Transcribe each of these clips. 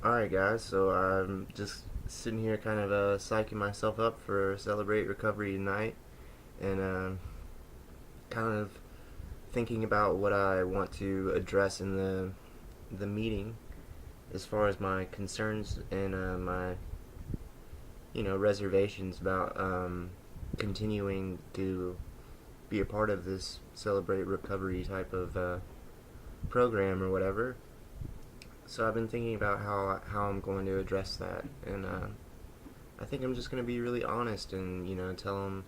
Alright, guys, so I'm just sitting here kind of psyching myself up for Celebrate Recovery tonight and kind of thinking about what I want to address in the meeting as far as my concerns and my, reservations about continuing to be a part of this Celebrate Recovery type of program or whatever. So I've been thinking about how I'm going to address that, and I think I'm just going to be really honest and tell them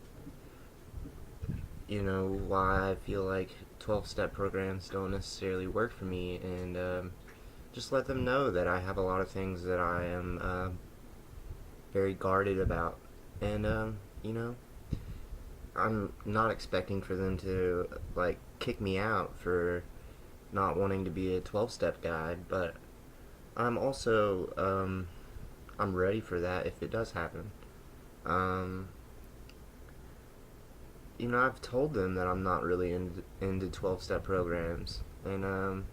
why I feel like 12-step programs don't necessarily work for me, and just let them know that I have a lot of things that I am very guarded about, and I'm not expecting for them to like kick me out for not wanting to be a 12-step guy, but I'm also I'm ready for that if it does happen. Um, I've told them that I'm not really into 12-step programs, and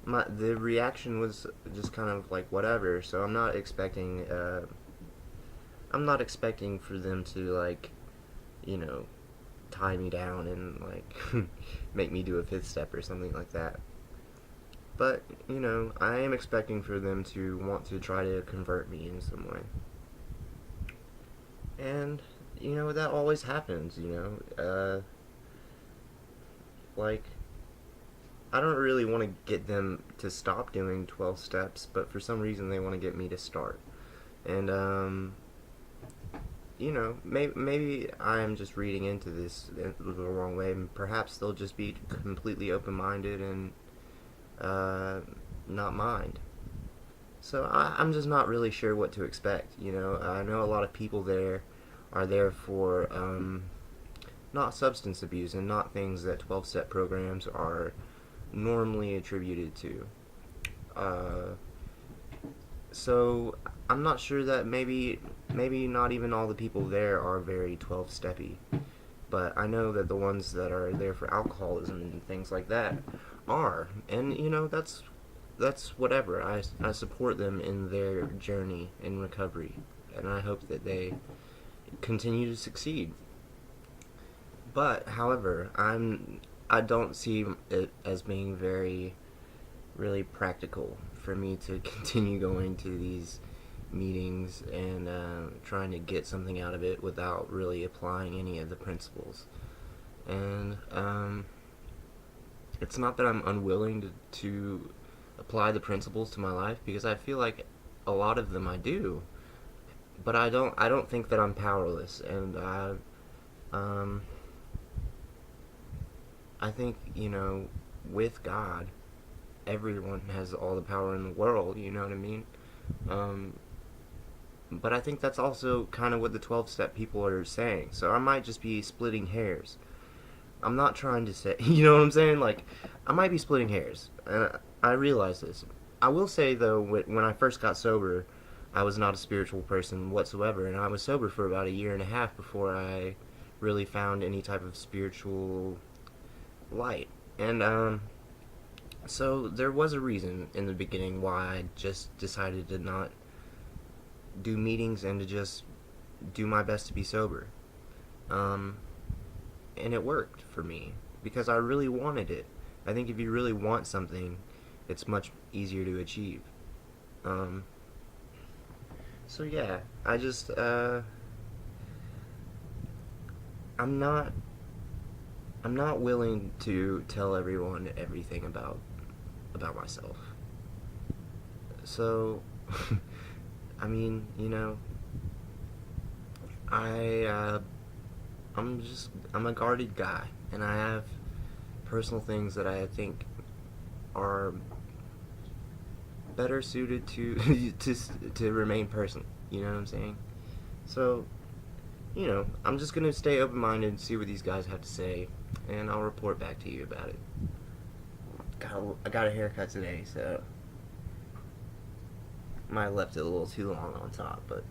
the reaction was just kind of like whatever. So I'm not expecting for them to like you know tie me down and like make me do a fifth step or something like that. But I am expecting for them to want to try to convert me in some way, and that always happens. Like I don't really want to get them to stop doing 12 steps, but for some reason they want to get me to start. And maybe I am just reading into this the wrong way, and perhaps they'll just be completely open-minded and not mind. So I'm just not really sure what to expect. I know a lot of people there are there for not substance abuse and not things that 12-step programs are normally attributed to. Uh, so I'm not sure that maybe not even all the people there are very 12-steppy, but I know that the ones that are there for alcoholism and things like that are, and that's whatever. I support them in their journey in recovery, and I hope that they continue to succeed. But however, I don't see it as being very really practical for me to continue going to these meetings and trying to get something out of it without really applying any of the principles. And it's not that I'm unwilling to apply the principles to my life, because I feel like a lot of them I do, but I don't think that I'm powerless, and um, I think with God everyone has all the power in the world. You know what I mean? Um, but I think that's also kind of what the 12-step people are saying. So I might just be splitting hairs. I'm not trying to say, you know what I'm saying? Like, I might be splitting hairs. And I realize this. I will say, though, when I first got sober, I was not a spiritual person whatsoever. And I was sober for about a year and a half before I really found any type of spiritual light. And, so there was a reason in the beginning why I just decided to not do meetings and to just do my best to be sober. Um, and it worked for me because I really wanted it. I think if you really want something, it's much easier to achieve. Um, so yeah, I just I'm not I'm not willing to tell everyone everything about myself. So I mean, I I'm a guarded guy, and I have personal things that I think are better suited to to remain personal. You know what I'm saying? So I'm just gonna stay open minded and see what these guys have to say, and I'll report back to you about it. I got a haircut today, so might have left it a little too long on top, but